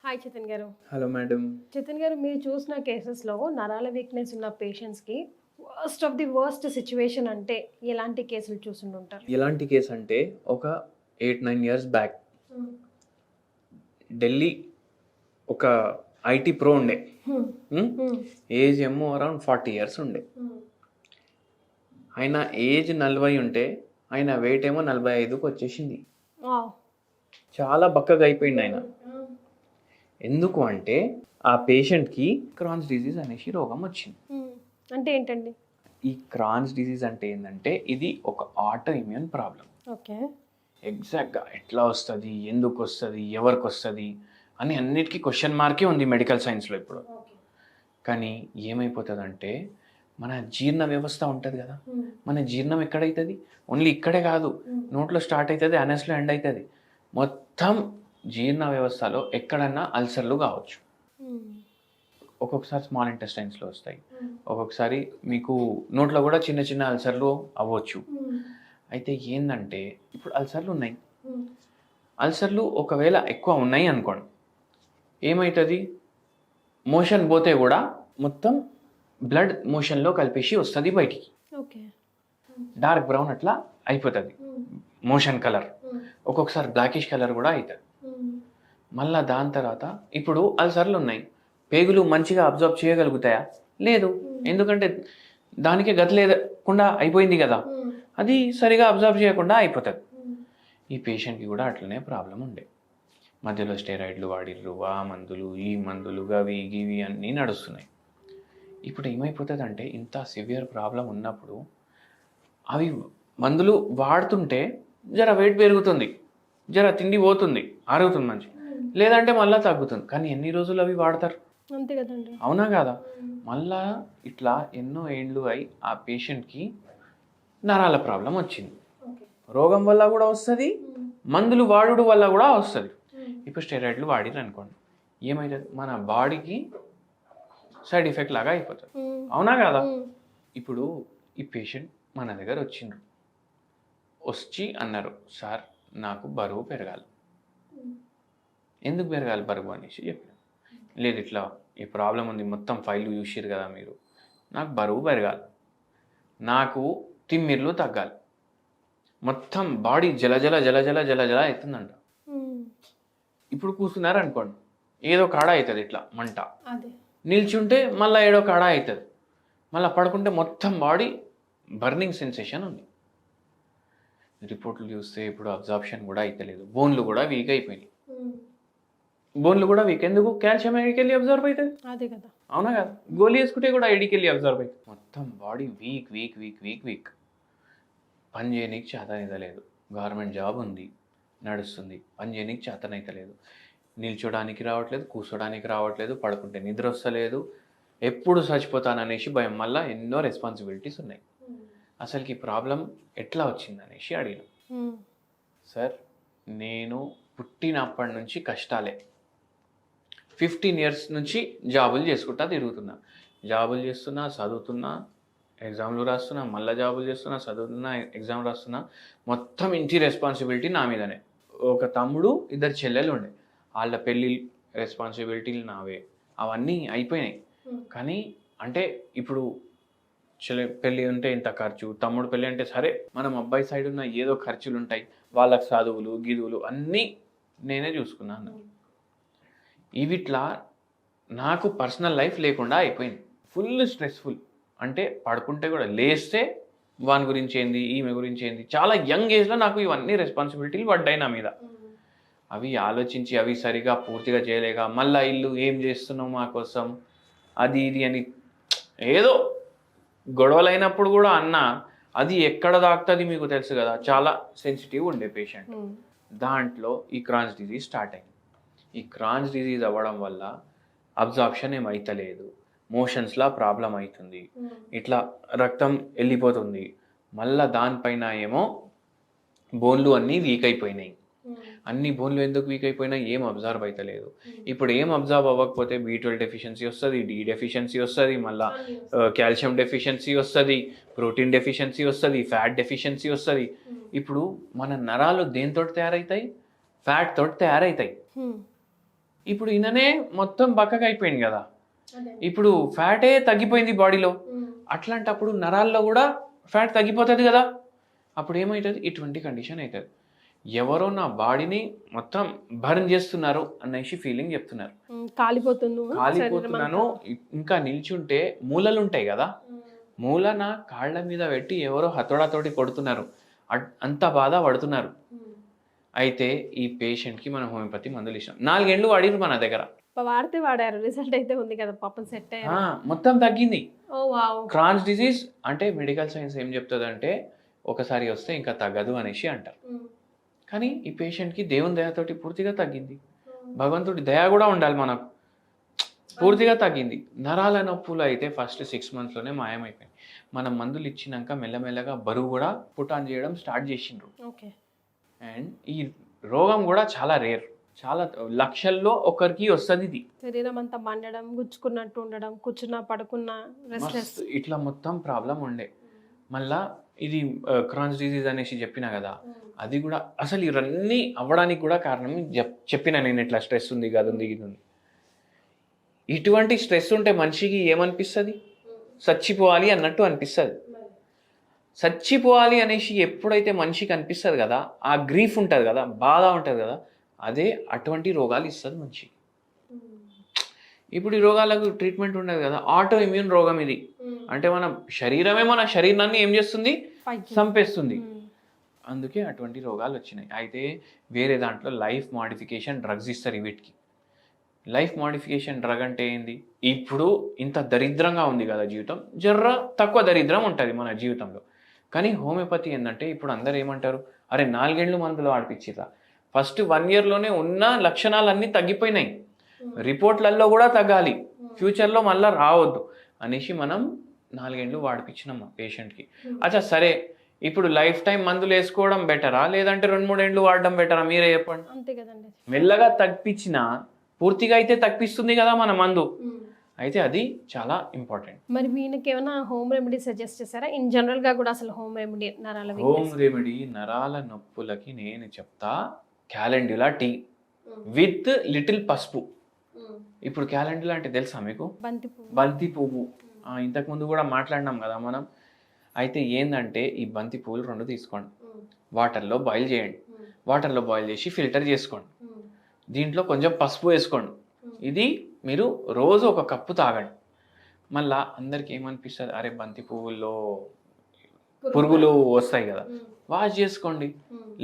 Hi చతన్ గారు. Hello madam. చతన్ గారు, మీరు చూసిన కేసెస్‌లో నరాల వీక్‌నెస్ ఉన్న పేషెంట్స్‌కి worst of the worst situation అంటే ఎలాంటి కేసులు చూసుండుంటారు? ఎలాంటి కేస్ అంటే ఒక 8, 9 ఇయర్స్ బ్యాక్ హ్మ్. ఢిల్లీ ఒక ఐటీ ప్రో ఉండే. హ్మ్. హ్మ్. హ్మ్. ఏజ్ ఏమో అరౌండ్ 40 ఇయర్స్ ఉండే. హ్మ్. ఆయన ఏజ్ 40 ఉంటే ఆయన వెయిట్ ఏమో 45కి వచ్చేసింది. వావ్! చాలా బక్కగా అయిపోయిండు ఆయన. హ్మ్. ఎందుకు అంటే ఆ పేషెంట్‌కి క్రాన్స్ డిసీజ్ అనేసి రోగం వచ్చింది. హ్మ్. అంటే ఏంటండి? ఈ క్రాన్స్ డిసీజ్ అంటే ఏందంటే ఇది ఒక ఆటో ఇమ్యూన్ ప్రాబ్లమ్. ఓకే. ఎగ్జాక్ట్‌గా ఎట్లా వస్తది? ఎందుకొస్తది? ఎవరికొస్తది? అని అన్నిటికి క్వెషన్ మార్కే ఉంది మెడికల్ సైన్స్‌లో ఇప్పుడు. ఓకే. కానీ ఏమైపోతదంటే, మన జీర్ణ వ్యవస్థ ఉంటది గదా! హ్మ్. మన జీర్ణం ఎక్కడైతది? ఓన్లీ ఇక్కడే గాదు. హ్మ్. నోట్లో స్టార్ట్ అయితది, అనస్‌లో ఎండ్ అయితది. మొత్తం జీర్ణ వ్యవస్థలో ఎక్కడన్నా అల్సర్‌లు గావచ్చు. హ్మ్. ఒక్కొక్కసారి స్మాల్ ఇంటెస్టైన్స్‌లో వస్తాయి. హ్మ్. ఒక్కొక్కసారి మీకు నోట్లో గూడా చిన్న చిన్న అల్సర్‌లు అవ్వచ్చు. హ్మ్. అయితే ఏందంటే, ఇప్పుడు అల్సర్‌లు ఉన్నాయి. హ్మ్. అల్సర్‌లు ఒకవేళ ఎక్కువ ఉన్నాయి అనుకోండి. ఏమైతది? మోషన్ పోతే గూడా మొత్తం బ్లడ్ మోషన్‌లో కలిపేసి వస్తది బయటికి. ఓకే. హ్మ్. డార్క్ బ్రౌన్ అట్లా అయిపోతది. హ్మ్. Motion colour. హ్మ్. ఒక్కొక్కసారి బ్లాకిష్ కలర్ గూడా అయితది. హ్మ్. మళ్ళా దాని తర్వాత ఇప్పుడు అల్సర్‌లున్నాయి. పేగులు మంచిగా అబ్జార్బ్ చేయగలుగుతాయా? లేదు. ఎందుకంటే దానికే గతి లేకుండా అయిపోయింది గదా! హ్మ్. అది సరిగా అబ్జార్బ్ చేయకుండా అయిపోతది. హ్మ్. ఈ పేషెంట్‌కి గూడా అట్లనే ప్రాబ్లమ్ ఉండే. మధ్యలో స్టెరాయిడ్‌లు వాడిర్రు, ఆ మందులు, ఈ మందులు, గవి, గివి అన్నీ నడుస్తున్నాయి. ఇప్పుడు ఏమైపోతదంటే ఇంత సివియర్ ప్రాబ్లమ్ ఉన్నప్పుడు అవి మందులు వాడుతుంటే జర వెయిట్ పెరుగుతుంది. జర తిండి పోతుంది. అరుగుతుంది మంచిగా. హ్మ్. లేదంటే మళ్ళా తగ్గుతుంది. కానీ ఎన్ని రోజులు అవి వాడతారు? అంతే గదండీ! అవునా కాదా? హ్మ్. మళ్ళా ఇట్లా ఎన్నో ఏండ్లు అయి ఆ పేషెంట్‌కి నరాల ప్రాబ్లమ్ వచ్చింది. ఓకే. రోగం వల్ల గూడా వస్తది. హ్మ్. మందులు వాడుడు వల్ల గూడా వస్తది. హ్మ్. ఇప్పుడు స్టెరాయిడ్‌లు వాడిర్రనుకోండి. ఏమైతది? మన బాడీకి సైడ్ ఎఫెక్ట్ లాగా అయిపోతది. హ్మ్. అవునా కాదా? హ్మ్. ఇప్పుడు ఈ పేషెంట్ మన దగ్గర వచ్చిండ్రు. వచ్చి అన్నారు, "సార్ నాకు బరువు పెరగాలి." హ్మ్. ఎందుకు పెరగాలి బరువు అనేసి చెప్పిన. లేదు ఇట్లా ఈ ప్రాబ్లమ్ ఉంది. మొత్తం ఫైల్‌లు చూసిర్రు కదా మీరు. నాకు బరువు పెరగాలి. నాకు తిమ్మిర్లు తగ్గాలి. మొత్తం బాడీ జలజల జలజల జలజల అయితుందంట. హ్మ్. ఇప్పుడు కూర్చున్నారనుకోండి. ఏదో కాడ అయితది ఇట్లా మంట. అదే. నిల్చుంటే మళ్ళా ఏడో కాడ అయితది. మళ్ళా పడుకుంటే మొత్తం బాడీ బర్నింగ్ సెన్సేషన్ ఉంది. రిపోర్ట్‌లు చూస్తే ఇప్పుడు అబ్జార్ప్షన్ గూడా అయితలేదు. బోన్‌లు గూడా వీక్ అయిపోయినాయి. హ్మ్. బోన్‌లు గూడా వీక్. ఎందుకు? కాల్షియం ఏడికెళ్ళి అబ్జార్బ్ అయితది. అదే కదా! అవునా కాదా? గోళీ యేసుకుంటే గూడా ఏడికెళ్ళి అబ్జార్బ్ అయితది. మొత్తం body weak, week, week, week, week. పని చేయనీకి చేతనైతలేదు. గవర్నమెంట్ జాబ్ ఉంది. నడుస్తుంది. పని చేయనీకి చేతనైతలేదు. నిల్చోడానికి రావట్లేదు, కూర్చోడానికి రావట్లేదు, పడుకుంటే నిద్రొస్తలేదు. ఎప్పుడు చచ్చిపోతాననేసి భయం. మళ్ళా ఎన్నో రెస్పాన్సిబిలిటీస్ ఉన్నాయి. హ్మ్. అసలుకి ఈ ప్రాబ్లమ్ ఎట్లా వచ్చిందనేసి అడిగిన. హ్మ్. సార్ నేను పుట్టినప్పటి నుంచి కష్టాలే. 15 ఇయర్స్ నుంచి జాబులు చేసుకుంటా తిరుగుతున్నా. జాబులు చేస్తున్నా, చదువుతున్నా, ఎగ్జామ్‌లు రాస్తున్నా, మళ్ళా జాబులు చేస్తున్నా, చదువుతున్నా, ఎగ్జామ్ రాస్తున్నా. మొత్తం ఇంటి రెస్పాన్సిబిలిటీ నా మీదనే. ఒక తమ్ముడు, ఇద్దరు చెల్లెలుండే. ఆళ్ళ పెళ్లి రెస్పాన్సిబిలిటీలు నావే. అవన్నీ అయిపోయినాయి. హ్మ్. కానీ అంటే ఇప్పుడు పెళ్లి ఉంటే ఇంత ఖర్చు, తమ్ముడు పెళ్లి అంటే సరే మనం అబ్బాయి సైడ్ ఉన్న ఏదో ఖర్చులుంటాయి. వాళ్ళకి చదువులు, గిదువులు అన్నీ నేనే చూసుకున్నాను. ఇవిట్లా నాకు పర్సనల్ లైఫ్ లేకుండా అయిపోయింది. Full stressful. అంటే పడుకుంటే గూడా లేస్తే వాని గురించి ఏంది, ఈమె గురించి ఏంది. చాలా యంగ్ ఏజ్‌లో నాకు ఇవన్నీ రెస్పాన్సిబిలిటీలు పడ్డాయి నా మీద. హ్మ్. అవి ఆలోచించి అవి సరిగ్గా పూర్తిగా చేయలేక మళ్ళా ఈళ్ళు ఏం జేస్తున్నావు మా కోసం అది ఇది అని ఏదో గొడవలైనప్పుడు గూడా అన్నా, అది ఎక్కడ దాకుతది మీకు తెలుసు గదా! చాలా సెన్సిటివ్ ఉండే పేషెంట్. హ్మ్. దాంట్లో ఈ క్రాన్స్ డిసీజ్ స్టార్ట్ అయింది. ఈ క్రాన్స్ డిసీజ్ అవ్వడం వల్ల అబ్జార్ప్షన్ ఏమైతలేదు. మోషన్స్‌లా ప్రాబ్లమ్ అయితుంది. హ్మ్. ఇట్లా రక్తం ఎళ్ళిపోతుంది. మళ్ళా దానిపైన ఏమో బోన్‌లు అన్నీ వీక్ అయిపోయినాయి. హ్మ్. అన్ని బోన్‌లు ఎందుకు వీక్ అయిపోయినాయి? ఏం అబ్జార్బ్ అయితలేదు. హ్మ్. ఇప్పుడు ఏం అబ్జార్బ్ అవ్వకపోతే బి12 డెఫిషియన్సీ వస్తది, డి డెఫిషియన్సీ వస్తది, మళ్ళా అన్నీ వస్తాయి. కాల్షియం డెఫిషియన్సీ వస్తది, ప్రోటీన్ డెఫిషియన్సీ వస్తది, ఫ్యాట్ డెఫిషియన్సీ వస్తది. హ్మ్. ఇప్పుడు మన నరాలు దేనితోటి తయారైతాయి? ఫ్యాట్ తోటి తయారైతాయి. హ్మ్. ఇప్పుడు ఈయననే మొత్తం బక్కగా అయిపోయింది కదా, ఇప్పుడు ఫ్యాటే తగ్గిపోయింది బాడీలో, అట్లాంటప్పుడు నరాల్లో కూడా ఫ్యాట్ తగ్గిపోతుంది కదా, అప్పుడు ఏమవుతుంది, ఇటువంటి కండిషన్ అవుతుంది. ఎవరో నా బాడీని మొత్తం బర్న్ చేస్తున్నారు అనేసి ఫీలింగ్ చెప్తున్నారు. కాలిపోతున్నాను, ఇంకా నిల్చుంటే మూలలు ఉంటాయి కదా, మూలన కాళ్ళ మీద పెట్టి ఎవరో హతోడాతోటి కొడుతున్నారు, అంత బాధ పడుతున్నారు. అయితే ఈ పేషెంట్కి మనం హోమియోపతి మందులు ఇష్టం 4 ఏళ్ళు వాడిరు మన దగ్గర, వాడారు, రిజల్ట్ అయితే ఉంది కదా పాపం, సెట్ అయ్యారు, మొత్తం తగ్గింది. ఓ వావ్. క్రాన్స్ డిసీజ్ అంటే మెడికల్ సైన్స్ ఏం చెప్తుంది అంటే ఒకసారి వస్తే ఇంకా తగ్గదు అనేసి అంటారు. కానీ ఈ పేషెంట్కి దేవుని దయతోటి పూర్తిగా తగ్గింది, భగవంతుడి దయ కూడా ఉండాలి మనకు, పూర్తిగా తగ్గింది. నరాల నొప్పులు అయితే ఫస్ట్ 6 monthsలోనే మాయమైపోయింది. మనం మందులు ఇచ్చినాక మెల్లమెల్లగా బరువు కూడా పుట్ ఆన్ చేయడం స్టార్ట్ చేసిండ్రు. అండ్ ఈ రోగం కూడా చాలా రేర్, చాలా లక్షల్లో ఒకరికి వస్తుంది. ఇది శరీరం అంతా మండడం, గుచ్చుకున్నట్టు ఉండడం, కూర్చున్నా పడుకున్నా రెస్ట్లెస్, ఇట్లా మొత్తం ప్రాబ్లం ఉండే. మళ్ళా ఇది క్రాన్స్ డిసీజ్ అనేసి చెప్పినా కదా, అది కూడా అసలు ఇవన్నీ అవ్వడానికి కూడా కారణం చెప్పిన నేను, ఇట్లా స్ట్రెస్ ఉంది కదా, ఉంది ఇది ఉంది. ఇటువంటి స్ట్రెస్ ఉంటే మనిషికి ఏమనిపిస్తుంది, చచ్చిపోవాలి అన్నట్టు అనిపిస్తుంది. చచ్చిపోవాలి అనేసి ఎప్పుడైతే మనిషికి అనిపిస్తుంది కదా, ఆ గ్రీఫ్ ఉంటుంది కదా, బాధ ఉంటుంది కదా, అదే అటువంటి రోగాలు ఇస్తుంది మనిషికి. ఇప్పుడు ఈ రోగాలకు ట్రీట్మెంట్ ఉండదు కదా, ఆటో ఇమ్యూన్ రోగం ఇది. అంటే మన శరీరమే మన శరీరాన్ని ఏం చేస్తుంది, చంపేస్తుంది. అందుకే అటువంటి రోగాలు వచ్చినాయి. అయితే వేరే దాంట్లో లైఫ్ మాడిఫికేషన్ డ్రగ్స్ ఇస్తారు వీటికి. లైఫ్ మాడిఫికేషన్ డ్రగ్ అంటే ఏంది, ఇప్పుడు ఇంత దరిద్రంగా ఉంది కదా జీవితం, జర్ర తక్కువ దరిద్రం ఉంటుంది మన జీవితంలో. కానీ హోమియోపతి ఏంటంటే ఇప్పుడు అందరు ఏమంటారు, అరే 4 ఏళ్ళు మందులు వాడిపించిరా, ఫస్ట్ 1 yearలోనే ఉన్న లక్షణాలన్నీ తగ్గిపోయినాయి, రిపోర్ట్లలో కూడా తగ్గాలి, ఫ్యూచర్లో మళ్ళీ రావద్దు అనేసి మనం 4 ఏళ్ళు వాడిపించినాం పేషెంట్కి. అచ్చా సరే, ఇప్పుడు లైఫ్ టైం మందులు వేసుకోవడం బెటరా, లేదంటే 2-3 ఏళ్ళు వాడడం బెటరా, మీరే చెప్పండి. అంతే కదండి. మెల్లగా తగ్గించిన పూర్తిగా అయితే తగ్గిస్తుంది కదా మన మందు, అయితే అది చాలా ఇంపార్టెంట్. మరి వీళ్ళకి ఏమైనా హోమ్ రెమెడీ సజెస్ట్ చేస్తారా, ఇన్ జనరల్ గా కూడా అసలు హోమ్ రెమెడీ నరాల నొప్పులకి నేను చెప్తా, క్యాలెండ్యులా టీ విత్ లిటిల్ పసుపు. ఇప్పుడు క్యాలెండ్యులా అంటే తెలుసా మీకు, బంతి పువ్వు, ఇంతకు ముందు కూడా మాట్లాడినాం కదా మనం. అయితే ఏంటంటే ఈ బంతి పువ్వులు 2 తీసుకోండి, వాటర్లో బాయిల్ చేయండి, వాటర్లో బాయిల్ చేసి ఫిల్టర్ చేసుకోండి, దీంట్లో కొంచెం పసుపు వేసుకోండి, ఇది మీరు రోజు 1 కప్పు తాగండి. మళ్ళా అందరికి ఏమనిపిస్తుంది, అరే బంతి పువ్వుల్లో పురుగులు వస్తాయి కదా, వాష్ చేసుకోండి.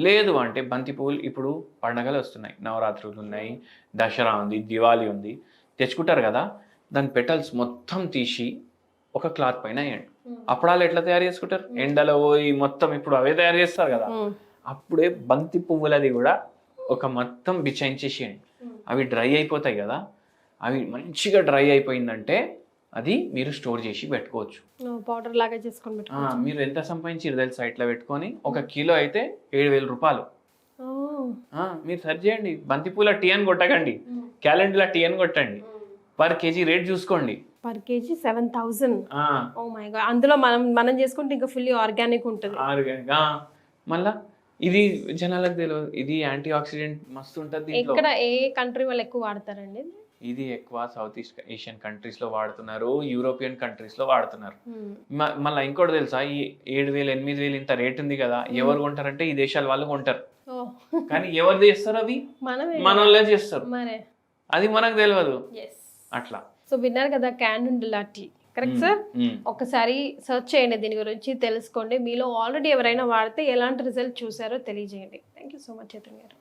లేదు అంటే బంతి పువ్వులు ఇప్పుడు పండగలు వస్తున్నాయి, నవరాత్రులు ఉన్నాయి, దసరా ఉంది, దివాళీ ఉంది, తెచ్చుకుంటారు కదా, దాని పెటల్స్ మొత్తం తీసి ఒక క్లాత్ పైన వేయండి. అప్పడాలు ఎట్లా తయారు చేసుకుంటారు, ఎండలో పోయి మొత్తం ఇప్పుడు అవే తయారు చేస్తారు కదా, అప్పుడే బంతి పువ్వులది కూడా ఒక మొత్తం బిచాయించేసేయండి, అవి డ్రై అయిపోతాయి కదా, అవి మంచిగా డ్రై అయిపోయిందంటే అది మీరు స్టోర్ చేసి పెట్టుకోవచ్చు, పౌడర్ లాగా చేసుకొని పెట్టుకోవచ్చు. మీరు ఎంత సంపాదించారు తెలుసా, ఇట్లా పెట్టుకొని 1 కిలో అయితే 7,000 రూపాయలు. మీరు సెర్చ్ చేయండి, బంతిపూల టీ అని కొట్టకండి, క్యాలెండర్ల టీ అని కొట్టండి, పర్ కేజీ రేట్ చూసుకోండి, per kg 7,000. Oh my god, అందులో మనం చేసుకుంటే ఇంకా ఫుల్లీ ఆర్గానిక్ ఉంటుంది. మళ్ళా ఇది జనాలకు తెలియదు, ఇది యాంటీ ఆక్సిడెంట్ మస్తు ఉంటుంది. ఇక్కడ ఏ కంట్రీ వాళ్ళు ఎక్కువ వాడతారండి ఇది? ఎక్కువ సౌత్ ఈస్ట్ ఏషియన్ కంట్రీస్ లో వాడుతున్నారు, యూరోపియన్ కంట్రీస్ లో వాడుతున్నారు. మళ్ళీ ఇంకోటి తెలుసా, ఈ 7,000 8,000 ఇంత రేట్ ఉంది కదా, ఎవరు కొంటారంటే ఈ దేశాల వాళ్ళు కొంటారు. కానీ ఎవరు చేస్తారు, అవి మన వాళ్ళే చేస్తారు, అది మనకు తెలియదు. అట్లా. సో విన్నారు కదా క్యాలెండ్యులా టీ, కరెక్ట్ సార్? ఒకసారి సెర్చ్ చేయండి, దీని గురించి తెలుసుకోండి. మీలో ఆల్రెడీ ఎవరైనా వాడితే ఎలాంటి రిజల్ట్ చూసారో తెలియజేయండి. Thank you so much Chaitanya గారు.